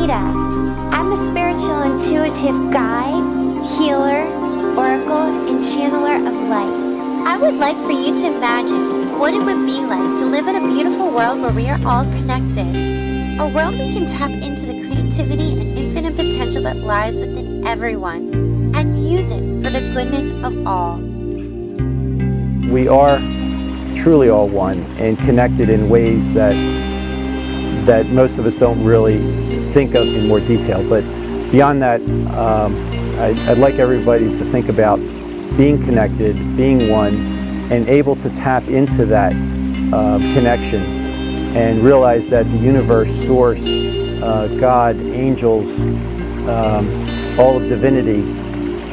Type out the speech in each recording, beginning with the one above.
Anita. I'm a spiritual intuitive guide, healer, oracle, and channeler of light. I would like for you to imagine what it would be like to live in a beautiful world where we are all connected. A world we can tap into the creativity and infinite potential that lies within everyone and use it for the goodness of all. We are truly all one and connected in ways that most of us don't really think of in more detail. But beyond that, I'd like everybody to think about being connected, being one, and able to tap into that connection and realize that the universe, source, God, angels, all of divinity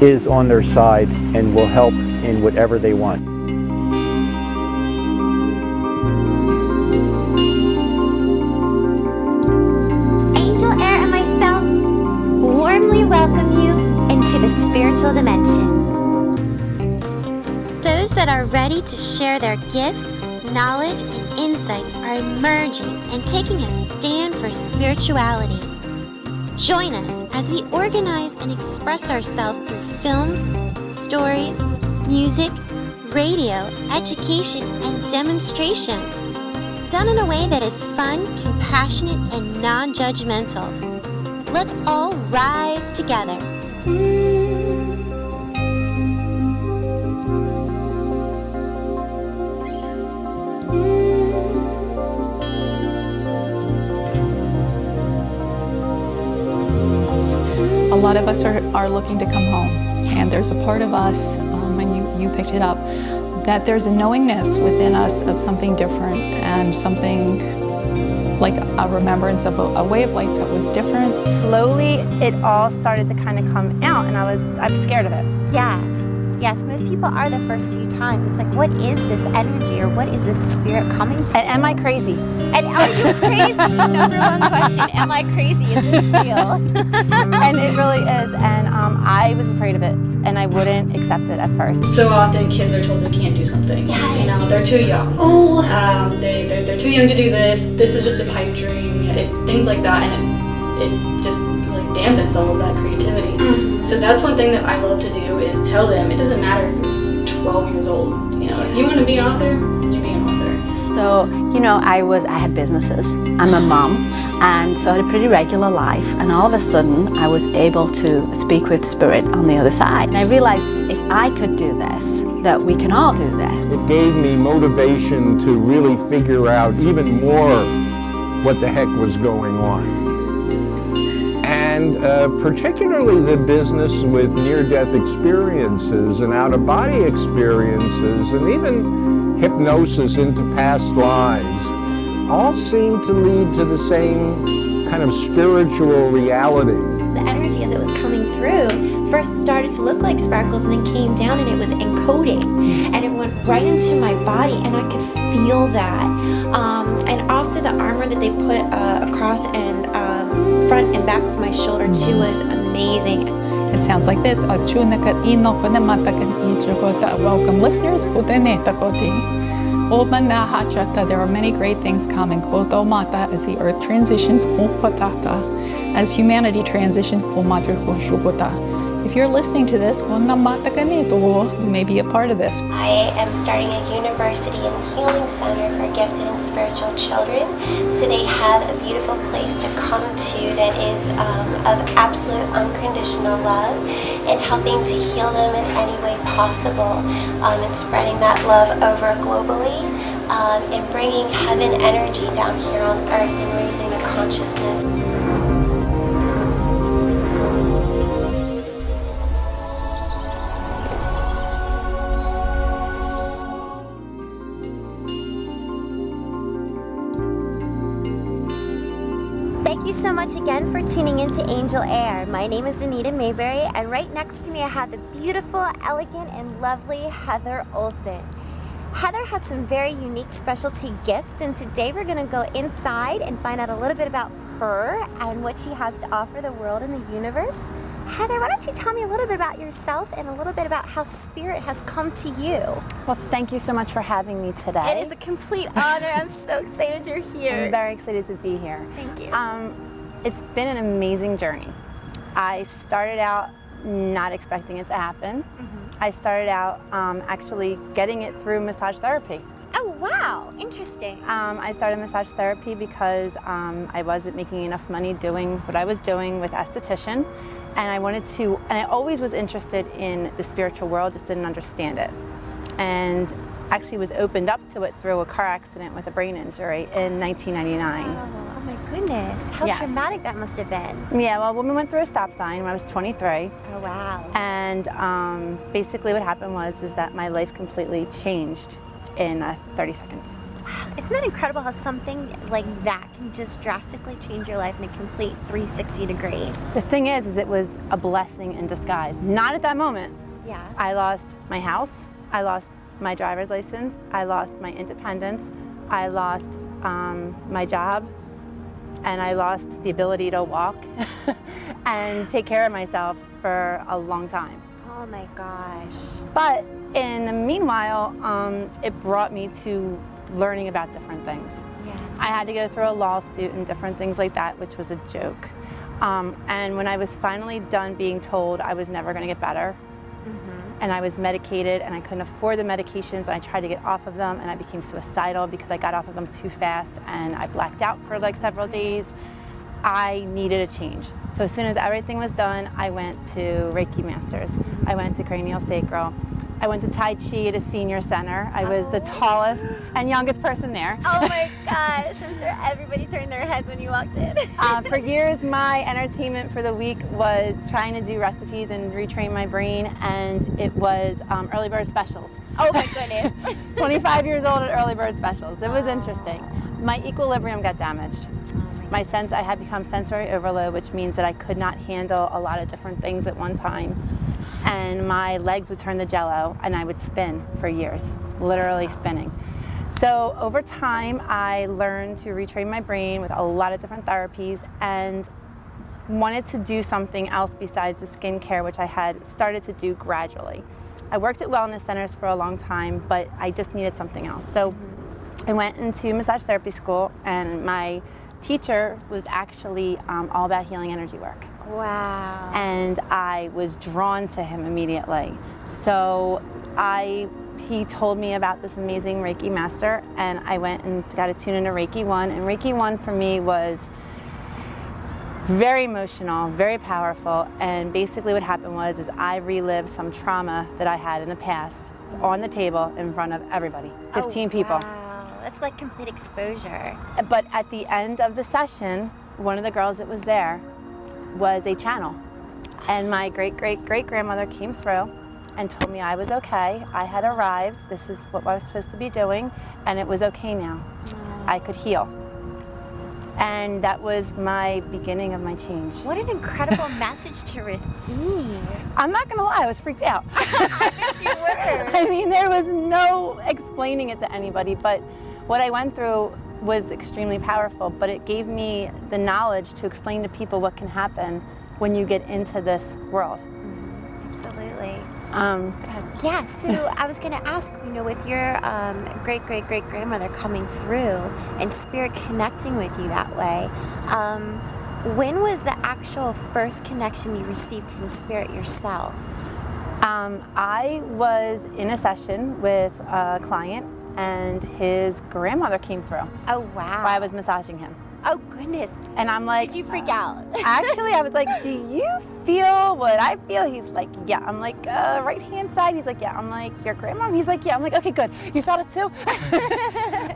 is on their side and will help in whatever they want. Welcome you into the spiritual dimension. Those that are ready to share their gifts, knowledge, and insights are emerging and taking a stand for spirituality. Join us as we organize and express ourselves through films, stories, music, radio, education, and demonstrations, done in a way that is fun, compassionate, and non-judgmental. Let's all rise together. A lot of us are looking to come home, and there's a part of us, and you picked it up, that there's a knowingness within us of something different and something like a remembrance of a way of life that was different. Slowly, it all started to kind of come out, and I'm scared of it. Yes, most people are the first few times. It's like, what is this energy, or what is this spirit coming to? And am I crazy? And are you crazy? Number one question, am I crazy? Is this real? And it really is, and I was afraid of it, and I wouldn't accept it at first. So often kids are told they can't do something. Yes. You know, they're too young. Ooh. They're too young to do this. This is just a pipe dream. Things like that, and it just like dampens all of that creativity. So that's one thing that I love to do is tell them it doesn't matter if you're 12 years old. You know, if you want to be an author, you be an author. So, you know, I had businesses. I'm a mom, and so I had a pretty regular life, and all of a sudden I was able to speak with spirit on the other side. And I realized if I could do this, that we can all do this. It gave me motivation to really figure out even more what the heck was going on. And particularly the business with near-death experiences and out-of-body experiences and even hypnosis into past lives all seem to lead to the same kind of spiritual reality. The energy as it was coming through first started to look like sparkles and then came down and it was encoding. And it went right into my body and I could feel that. And also the armor that they put across and front and back of my shoulder too was amazing. It sounds like this. Welcome listeners. There are many great things coming. As the earth transitions, as humanity transitions, if you're listening to this, you may be a part of this. I am starting a university and healing center for gifted and spiritual children, so they have a beautiful place to come to that is of absolute unconditional love and helping to heal them in any way possible, and spreading that love over globally, and bringing heaven energy down here on earth and raising the consciousness. Thank you so much again for tuning in to Angel Air. My name is Anita Mayberry, and right next to me I have the beautiful, elegant, and lovely Heather Olsen. Heather has some very unique specialty gifts, and today we're going to go inside and find out a little bit about her and what she has to offer the world and the universe. Heather, why don't you tell me a little bit about yourself and a little bit about how spirit has come to you? Well, thank you so much for having me today. It is a complete honor. I'm so excited you're here. I'm very excited to be here. Thank you. It's been an amazing journey. I started out not expecting it to happen. I started out actually getting it through massage therapy. Oh, wow. Interesting. I started massage therapy because I wasn't making enough money doing what I was doing with esthetician, and I wanted to, and I always was interested in the spiritual world, just didn't understand it. And actually was opened up to it through a car accident with a brain injury in 1999. Oh my goodness. How Yes. traumatic that must have been. Yeah, well, a woman went through a stop sign when I was 23. Oh, wow. And basically what happened is that my life completely changed in 30 seconds. Isn't that incredible how something like that can just drastically change your life in a complete 360 degree? The thing is it was a blessing in disguise. Not at that moment. Yeah. I lost my house, I lost my driver's license, I lost my independence, I lost my job, and I lost the ability to walk and take care of myself for a long time. Oh my gosh. But in the meanwhile, it brought me to learning about different things. Yes. I had to go through a lawsuit and different things like that, which was a joke. And when I was finally done being told I was never going to get better, and I was medicated and I couldn't afford the medications, and I tried to get off of them, and I became suicidal because I got off of them too fast and I blacked out for like several days. I needed a change. So as soon as everything was done, I went to Reiki Masters. I went to Cranial Sacral. I went to Tai Chi at a senior center. I was the tallest and youngest person there. Oh my gosh, I'm sure everybody turned their heads when you walked in. For years, my entertainment for the week was trying to do recipes and retrain my brain, and it was early bird specials. Oh my goodness. 25 years old at early bird specials. It was interesting. My equilibrium got damaged. I had become sensory overload, which means that I could not handle a lot of different things at one time. And my legs would turn to jello, and I would spin for years, literally spinning. So over time, I learned to retrain my brain with a lot of different therapies and wanted to do something else besides the skincare, which I had started to do gradually. I worked at wellness centers for a long time, but I just needed something else. So I went into massage therapy school, and my teacher was actually all about healing energy work. Wow. And I was drawn to him immediately. So he told me about this amazing Reiki master, and I went and got attuned into Reiki 1. And Reiki 1 for me was very emotional, very powerful. And basically what happened was I relived some trauma that I had in the past on the table in front of everybody, 15 people. Wow. That's like complete exposure. But at the end of the session, one of the girls that was there was a channel. And my great-great-great-grandmother came through and told me I was okay. I had arrived. This is what I was supposed to be doing, and it was okay now. I could heal. And that was my beginning of my change. What an incredible message to receive. I'm not gonna lie, I was freaked out. I bet you were. I mean, there was no explaining it to anybody, but what I went through was extremely powerful, but it gave me the knowledge to explain to people what can happen when you get into this world. Absolutely. Go ahead. Yeah, so I was going to ask, with your great-great-great-grandmother coming through and spirit connecting with you that way, when was the actual first connection you received from spirit yourself? I was in a session with a client, and his grandmother came through Oh, wow. while I was massaging him. Oh, goodness. And I'm like, Did you freak out? Actually, I was like, do you feel what I feel? He's like, yeah. I'm like, right hand side. He's like, yeah. I'm like, your grandma? He's like, yeah. I'm like, okay, good. You felt it too?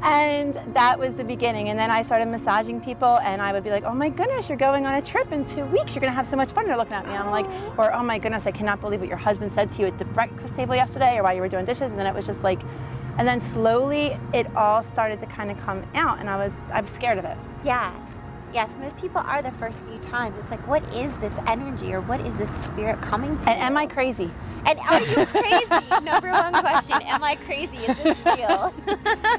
And that was the beginning. And then I started massaging people, and I would be like, oh my goodness, you're going on a trip in 2 weeks. You're going to have so much fun. They're looking at me. I'm like, or oh my goodness, I cannot believe what your husband said to you at the breakfast table yesterday or while you were doing dishes. And then it was just like, and then slowly it all started to kind of come out, and I was scared of it. Yes, most people are the first few times. It's like, what is this energy, or what is this spirit coming to? And am I crazy? And are you crazy? Number one question, am I crazy? Is this real?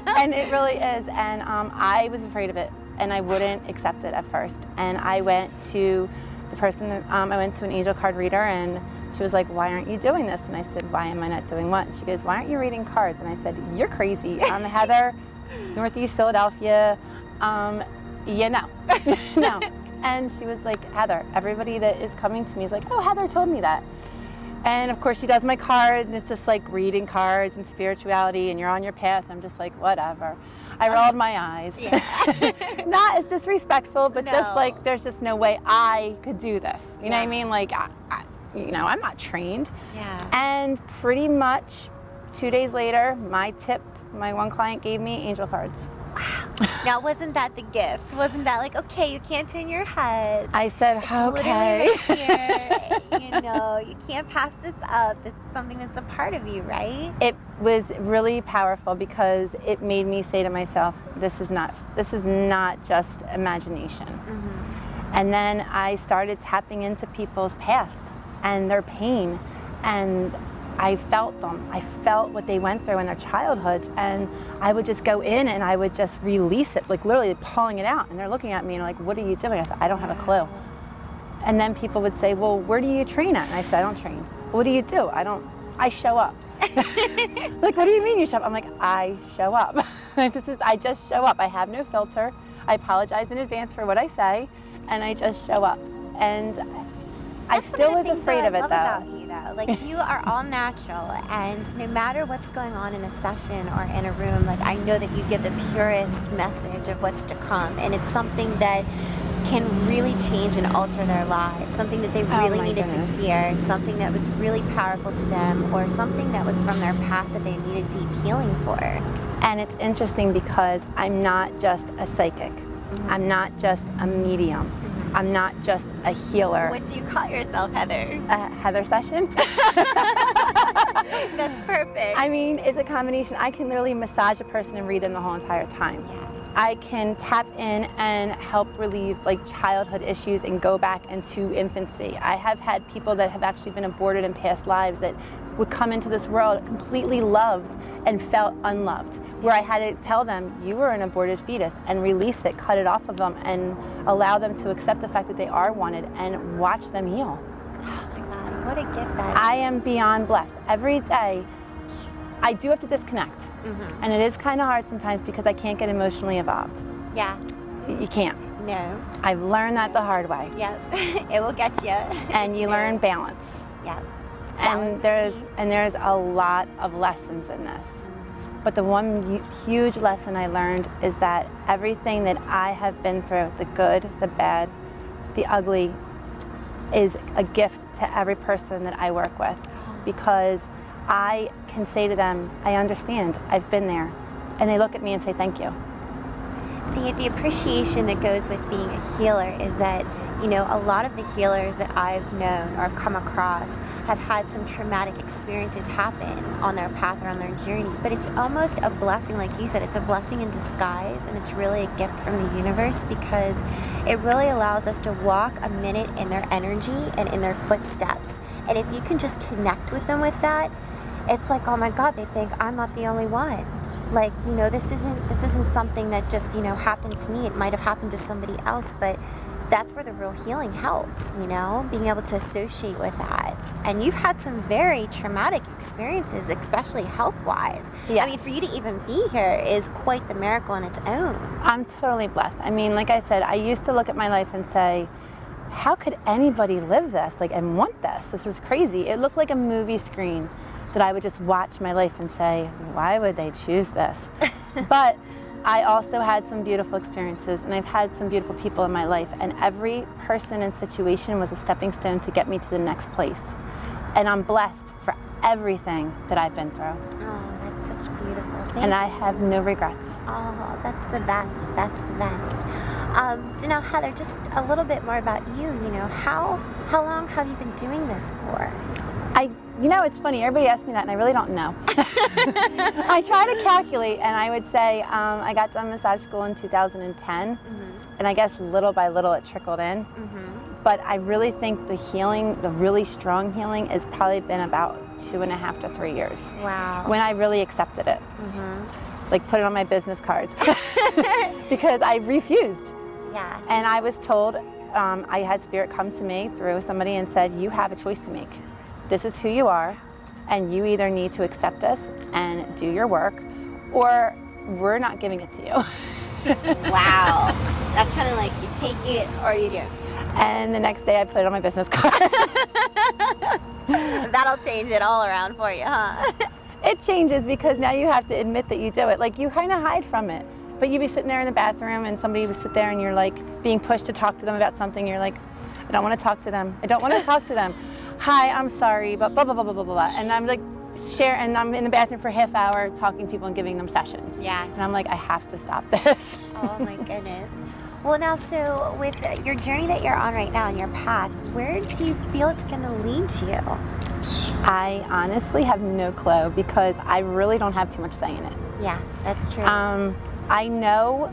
And it really is. And I was afraid of it, and I wouldn't accept it at first. And I went to the person, I went to an angel card reader, and she was like, why aren't you doing this? And I said, why am I not doing what? She goes, why aren't you reading cards? And I said, you're crazy. I'm Heather, Northeast Philadelphia. Yeah, no. No. And she was like, Heather, everybody that is coming to me is like, oh, Heather told me that. And of course she does my cards, and it's just like reading cards and spirituality, and you're on your path. I'm just like, whatever. I rolled my eyes. Yeah. Not as disrespectful, but just No. like, there's just no way I could do this. You know what I Yeah. mean? Like, I'm not trained. Yeah. And pretty much 2 days later, my one client gave me angel cards. Now, wasn't that the gift? Wasn't that like, okay, you can't turn your head. I said, okay. Literally right here. You know, you can't pass this up. This is something that's a part of you, right? It was really powerful because it made me say to myself, this is not just imagination. Mm-hmm. And then I started tapping into people's past and their pain, and I felt them. I felt what they went through in their childhoods, and I would just go in and I would just release it, like literally pulling it out. And they're looking at me and like, what are you doing? I said, I don't have a clue. And then people would say, well, where do you train at? And I said, I don't train. What do you do? I show up. Like, what do you mean you show up? I'm like, I show up. I just show up. I have no filter. I apologize in advance for what I say, and I just show up. And I still was afraid of it, though. About you, though. Like, you are all natural, and no matter what's going on in a session or in a room, like, I know that you give the purest message of what's to come, and it's something that can really change and alter their lives, something that they really needed to hear, something that was really powerful to them, or something that was from their past that they needed deep healing for. And it's interesting because I'm not just a psychic. Mm-hmm. I'm not just a medium. Mm-hmm. I'm not just a healer. What do you call yourself, Heather? A Heather session? That's perfect. I mean, it's a combination. I can literally massage a person and read them the whole entire time. Yeah. I can tap in and help relieve like childhood issues and go back into infancy. I have had people that have actually been aborted in past lives that would come into this world completely loved and felt unloved, where I had to tell them, you were an aborted fetus, and release it, cut it off of them, and allow them to accept the fact that they are wanted and watch them heal. Oh my God, what a gift that is. I am beyond blessed. Every day, I do have to disconnect. Mm-hmm. And it is kind of hard sometimes because I can't get emotionally involved. Yeah. You can't. No. I've learned that the hard way. Yep. It will get you. And you learn balance. Yeah. And there's a lot of lessons in this. But the one huge lesson I learned is that everything that I have been through, the good, the bad, the ugly, is a gift to every person that I work with, because I can say to them, I understand, I've been there. And they look at me and say, thank you. See, the appreciation that goes with being a healer is that, you know, a lot of the healers that I've known or I've come across have had some traumatic experiences happen on their path or on their journey. But it's almost a blessing, like you said, it's a blessing in disguise, and it's really a gift from the universe, because it really allows us to walk a minute in their energy and in their footsteps. And if you can just connect with them with that, it's like, oh my God, they think I'm not the only one. Like, you know, this isn't something that just, you know, happened to me. It might have happened to somebody else, but that's where the real healing helps, you know, being able to associate with that. And you've had some very traumatic experiences, especially health-wise. Yes. I mean, for you to even be here is quite the miracle on its own. I'm totally blessed. I mean, like I said, I used to look at my life and say, how could anybody live this, like, and want this? This is crazy. It looked like a movie screen that I would just watch my life and say, why would they choose this? But I also had some beautiful experiences, and I've had some beautiful people in my life, and every person and situation was a stepping stone to get me to the next place. And I'm blessed for everything that I've been through. Oh, that's such beautiful. Thank And you. I have no regrets. Oh, that's the best. That's the best. So now, Heather, just a little bit more about you. You know, how long have you been doing this for? You know, it's funny, everybody asks me that and I really don't know. I try to calculate, and I would say I got done massage school in 2010, and I guess little by little it trickled in. But I really think the healing, the really strong healing, has probably been about 2.5 to 3 years. Wow. When I really accepted it. Like, put it on my business cards. Because I refused. Yeah. And I was told, I had spirit come to me through somebody and said, you have a choice to make. This is who you are, and you either need to accept this and do your work, or we're not giving it to you. Wow. That's kind of like you take it or you don't. And the next day I put it on my business card. That'll change it all around for you, huh? It changes because now you have to admit that you do it. Like, you kind of hide from it. But you'd be sitting there in the bathroom and somebody would sit there and you're like being pushed to talk to them about something. You're like, I don't want to talk to them. I don't want to talk to them. Hi, I'm sorry, but blah, blah, blah, blah, blah, blah. And I'm like, and I'm in the bathroom for a half hour talking to people and giving them sessions. Yes. And I'm like, I have to stop this. Oh my goodness. Well, now, so with your journey that you're on right now and your path, where do you feel it's going to lead you? I honestly have no clue because I really don't have too much say in it. Yeah, that's true. I know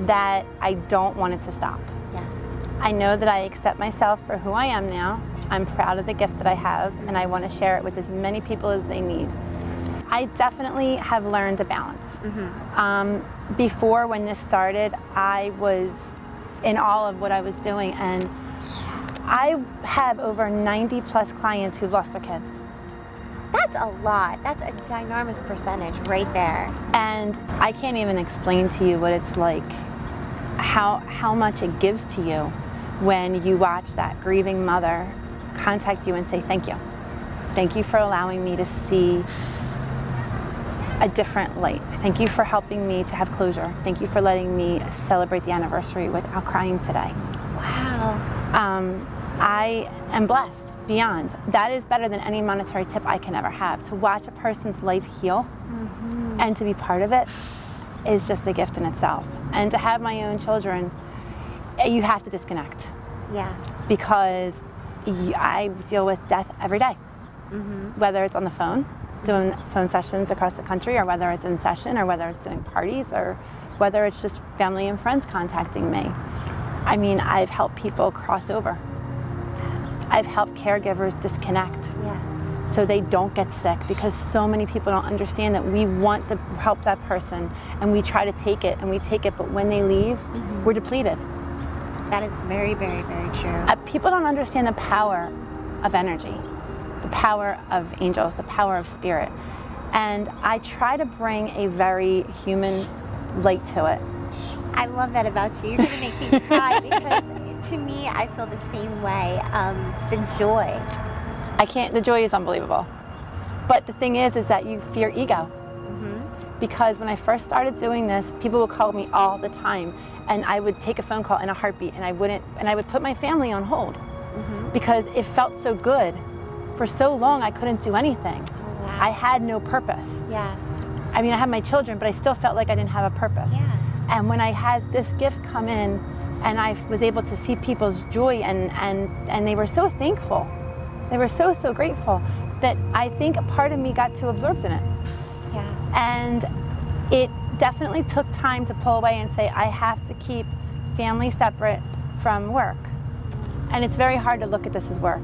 that I don't want it to stop. Yeah. I know that I accept myself for who I am now. I'm proud of the gift that I have, and I want to share it with as many people as they need. I definitely have learned a balance. Before, when this started, I was in awe of what I was doing, and I have over 90 plus clients who've lost their kids. That's a lot. That's a ginormous percentage right there. And I can't even explain to you what it's like, how much it gives to you when you watch that grieving mother contact you and say, thank you. Thank you for allowing me to see a different light. Thank you for helping me to have closure. Thank you for letting me celebrate the anniversary without crying today. Wow. I am blessed beyond. That is better than any monetary tip I can ever have. To watch a person's life heal and to be part of it is just a gift in itself. And to have my own children, you have to disconnect. Yeah. Because I deal with death every day. Whether it's on the phone, doing phone sessions across the country, or whether it's in session, or whether it's doing parties, or whether it's just family and friends contacting me. I mean, I've helped people cross over. I've helped caregivers disconnect. Yes. So they don't get sick, because so many people don't understand that we want to help that person and we try to take it and we take it, but when they leave, we're depleted. That is very, very, very true. People don't understand the power of energy, the power of angels, the power of spirit. And I try to bring a very human light to it. I love that about you. You're going to make me cry because to me, I feel the same way. The joy. The joy is unbelievable. But the thing is that you fear ego. Because when I first started doing this, people would call me all the time, and I would take a phone call in a heartbeat, and I would put my family on hold because it felt so good. For so long, I couldn't do anything. Oh, wow. I had no purpose. Yes. I mean, I had my children, but I still felt like I didn't have a purpose. Yes. And when I had this gift come in, and I was able to see people's joy, and they were so thankful. They were so, so grateful that I think a part of me got too absorbed in it. Yeah. And it definitely took time to pull away and say, I have to keep family separate from work. And it's very hard to look at this as work.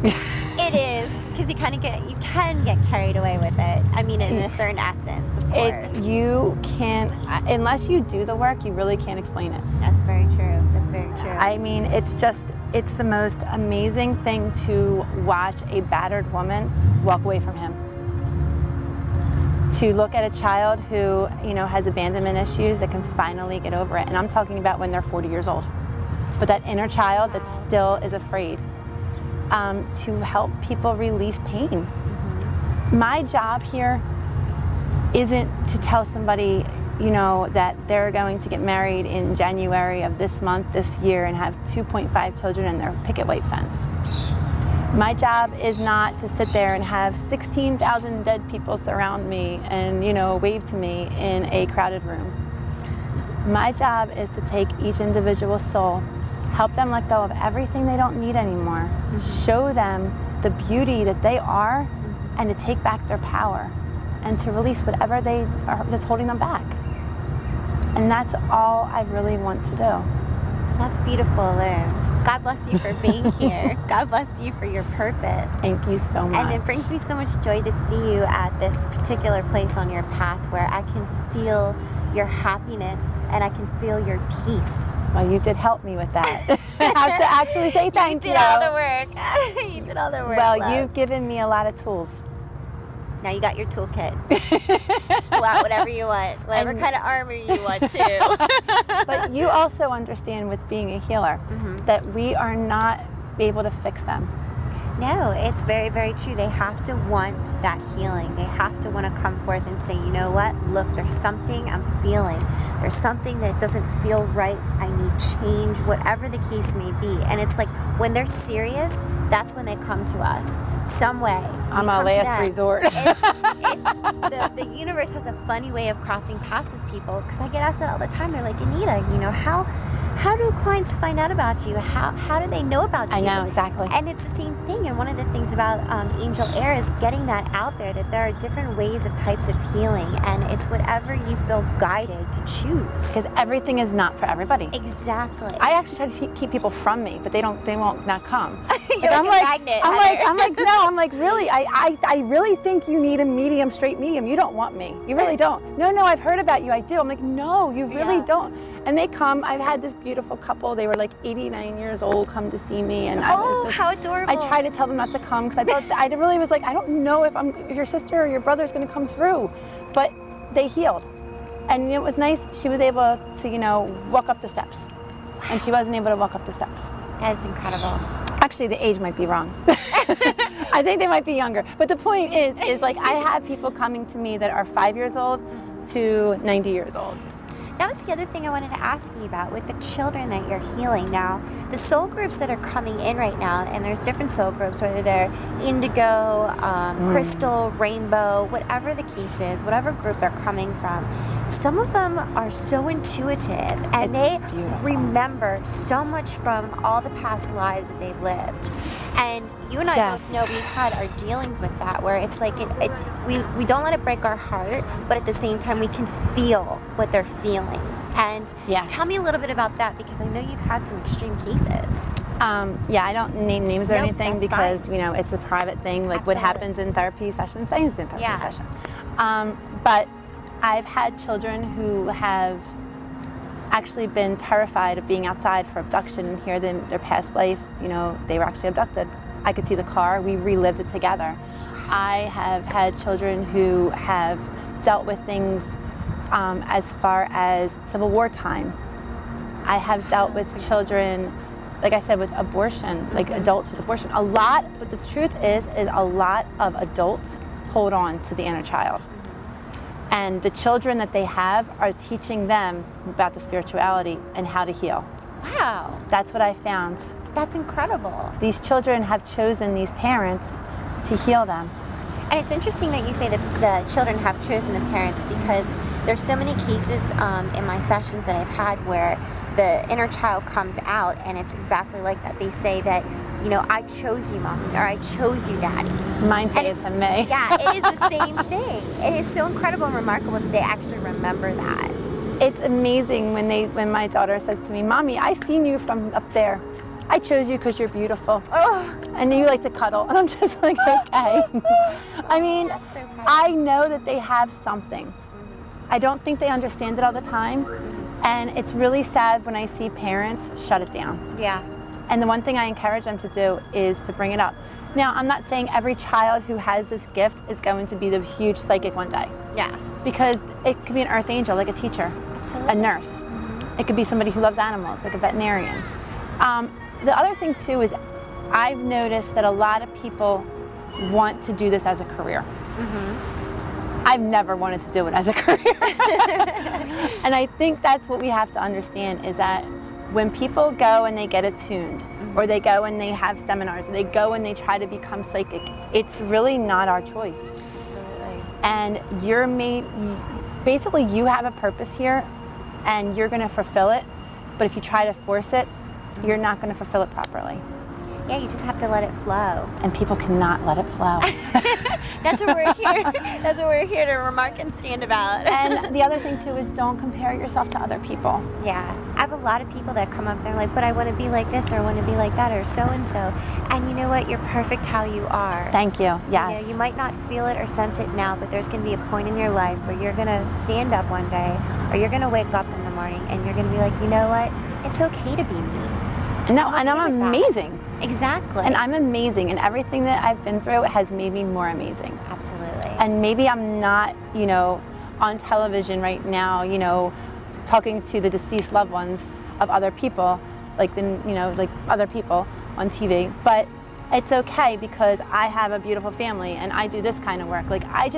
It is, because you can get carried away with it. I mean, in a certain essence, of course. You can't, unless you do the work, you really can't explain it. That's very true. That's very true. I mean, it's the most amazing thing to watch a battered woman walk away from him. To look at a child who, has abandonment issues that can finally get over it. And I'm talking about when they're 40 years old. But that inner child that still is afraid. To help people release pain. My job here isn't to tell somebody, that they're going to get married in January of this month, this year, and have 2.5 children in their picket white fence. My job is not to sit there and have 16,000 dead people surround me and, wave to me in a crowded room. My job is to take each individual soul, help them let go of everything they don't need anymore, show them the beauty that they are, and to take back their power, and to release whatever that's holding them back. And that's all I really want to do. That's beautiful, Liv. God bless you for being here. God bless you for your purpose. Thank you so much. And it brings me so much joy to see you at this particular place on your path where I can feel your happiness and I can feel your peace. Well, you did help me with that. I have to actually say thank you. You did all the work. You did all the work. Well, love. you've given me a lot of tools. Now you got your toolkit. Pull out whatever you want, whatever kind of armor you want to. But you also understand with being a healer that we are not able to fix them. No, it's very, very true. They have to want that healing. They have to want to come forth and say, you know what? Look, there's something I'm feeling. There's something that doesn't feel right. I need change, whatever the case may be. And it's like when they're serious, that's when they come to us. Some way. I'm a last resort. The universe has a funny way of crossing paths with people, because I get asked that all the time. They're like, Anita, you know, how do clients find out about you? How do they know about you? I know, exactly. And it's the same thing. And one of the things about Angel Air is getting that out there, that there are different ways of types of healing, and it's whatever you feel guided to choose. Because everything is not for everybody. Exactly. I actually try to keep people from me, but they won't not come. You're I'm like a magnet, Heather. I'm like, really? I really think you need a medium, straight medium. You don't want me. You really don't. No, I've heard about you. I do. I'm like, no, you really don't. And they come. I've had this beautiful couple. They were like 89 years old come to see me. And how adorable. I tried to tell them not to come because I thought, I really was like, I don't know if your sister or your brother is going to come through. But they healed. And it was nice. She was able to, you know, walk up the steps. And she wasn't able to walk up the steps. That is incredible. Actually, the age might be wrong. I think they might be younger. But the point is like I have people coming to me that are 5 years old to 90 years old. That was the other thing I wanted to ask you about with the children that you're healing now. The soul groups that are coming in right now, and there's different soul groups, whether they're indigo, crystal, rainbow, whatever the case is, whatever group they're coming from, some of them are so intuitive, and they remember so much from all the past lives that they've lived. And you and I both know we've had our dealings with that, where it's like we don't let it break our heart, but at the same time we can feel what they're feeling. And tell me a little bit about that, because I know you've had some extreme cases. Yeah, I don't name names or anything because you know it's a private thing. Like what happens in therapy sessions stays in therapy session. But I've had children who have actually been terrified of being outside for abduction, and here in their past life, you know, they were actually abducted. I could see the car. We relived it together. I have had children who have dealt with things as far as Civil War time. I have dealt with children, like I said, with abortion, like adults with abortion. A lot, but the truth is a lot of adults hold on to the inner child. And the children that they have are teaching them about the spirituality and how to heal. Wow. That's what I found. That's incredible. These children have chosen these parents to heal them. And it's interesting that you say that the children have chosen the parents, because there's so many cases in my sessions that I've had where the inner child comes out, and it's exactly like that. They say that, you know, I chose you, Mommy, or I chose you, Daddy. Mine says it to me. Yeah, it is the same thing. It is so incredible and remarkable that they actually remember that. It's amazing when my daughter says to me, Mommy, I seen you from up there. I chose you because you're beautiful. Oh. And you like to cuddle. And I'm just like, okay. I mean, so I know that they have something. I don't think they understand it all the time. And it's really sad when I see parents shut it down. Yeah. And the one thing I encourage them to do is to bring it up. Now, I'm not saying every child who has this gift is going to be the huge psychic one day. Yeah. Because it could be an earth angel, like a teacher, a nurse. It could be somebody who loves animals, like a veterinarian. The other thing too is I've noticed that a lot of people want to do this as a career. I've never wanted to do it as a career. And I think that's what we have to understand, is that when people go and they get attuned, or they go and they have seminars, or they go and they try to become psychic, it's really not our choice. Absolutely. And you're made, basically you have a purpose here and you're gonna fulfill it, but if you try to force it, you're not gonna fulfill it properly. Yeah, you just have to let it flow. And people cannot let it flow. That's what we're here. That's what we're here to remark and stand about. And the other thing too is don't compare yourself to other people. Yeah, I have a lot of people that come up, they're like, but I want to be like this, or I want to be like that, or so and so. And you know what? You're perfect how you are. Thank you. Yes. You know, you might not feel it or sense it now, but there's going to be a point in your life where you're going to stand up one day, or you're going to wake up in the morning, and you're going to be like, you know what? It's okay to be me. No, and I'm amazing. Exactly. And I'm amazing, and everything that I've been through has made me more amazing. Absolutely. And maybe I'm not, you know, on television right now, you know, talking to the deceased loved ones of other people, like other people on TV, but it's okay because I have a beautiful family and I do this kind of work. Like I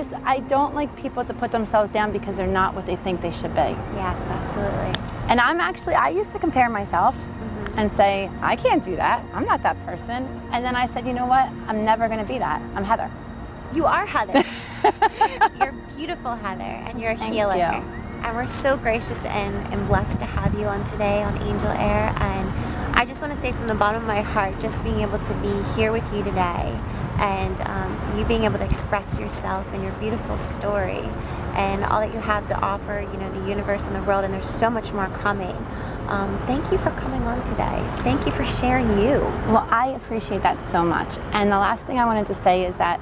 don't like people to put themselves down because they're not what they think they should be. Yes, absolutely. And I used to compare myself and say, I can't do that. I'm not that person. And then I said, you know what? I'm never going to be that. I'm Heather. You are Heather. You're beautiful, Heather, and you're a healer. You. And we're so gracious and blessed to have you on today on Angel Air. And I just want to say from the bottom of my heart, just being able to be here with you today and you being able to express yourself and your beautiful story and all that you have to offer, you know, the universe and the world, and there's so much more coming. Thank you for coming on today. Thank you for sharing you. Well, I appreciate that so much. And the last thing I wanted to say is that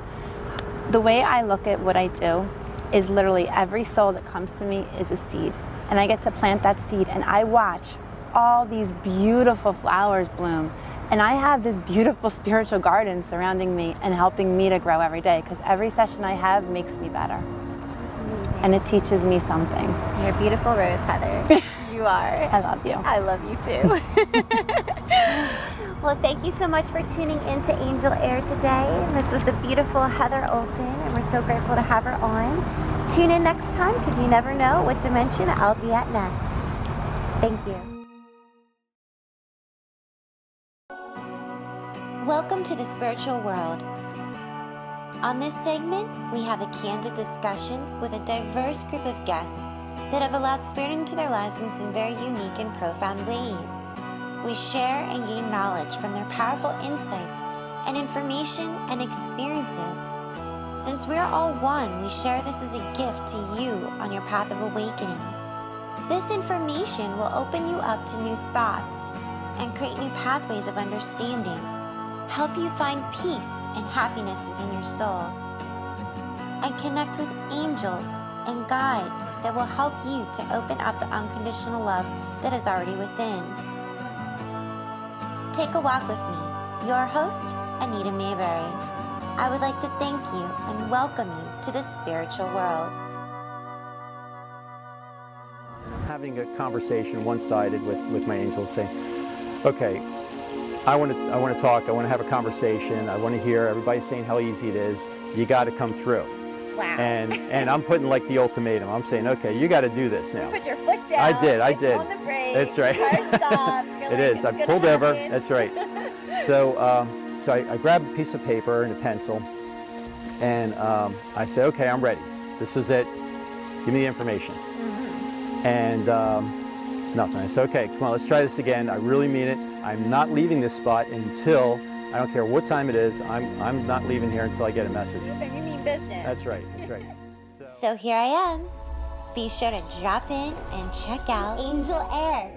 the way I look at what I do is literally every soul that comes to me is a seed. And I get to plant that seed and I watch all these beautiful flowers bloom. And I have this beautiful spiritual garden surrounding me and helping me to grow every day because every session I have makes me better. That's amazing. And it teaches me something. You're a beautiful rose, Heather. You are. I love you. I love you too. Well, thank you so much for tuning in to Angel Air today. This was the beautiful Heather Olsen, and we're so grateful to have her on. Tune in next time because you never know what dimension I'll be at next. Thank you. Welcome to the spiritual world. On this segment, we have a candid discussion with a diverse group of guests that have allowed spirit into their lives in some very unique and profound ways. We share and gain knowledge from their powerful insights and information and experiences. Since we are all one, we share this as a gift to you on your path of awakening. This information will open you up to new thoughts and create new pathways of understanding, help you find peace and happiness within your soul, and connect with angels and guides that will help you to open up the unconditional love that is already within. Take a walk with me, your host, Anita Mayberry. I would like to thank you and welcome you to the spiritual world. I'm having a conversation one-sided with my angels saying, okay, I want to talk, I want to have a conversation, I want to hear everybody saying how easy it is, you got to come through. Wow. And I'm putting like the ultimatum. I'm saying, okay, you got to do this now. Put your foot down. I did. On the brake. That's right. Car stopped. It is. I pulled over. That's right. So I grabbed a piece of paper and a pencil, and I said, okay, I'm ready. This is it. Give me the information. And nothing. I said, okay, come on, let's try this again. I really mean it. I'm not leaving this spot until, I don't care what time it is, I'm not leaving here until I get a message. You mean business. That's right. That's right. So here I am. Be sure to drop in and check out Angel Air.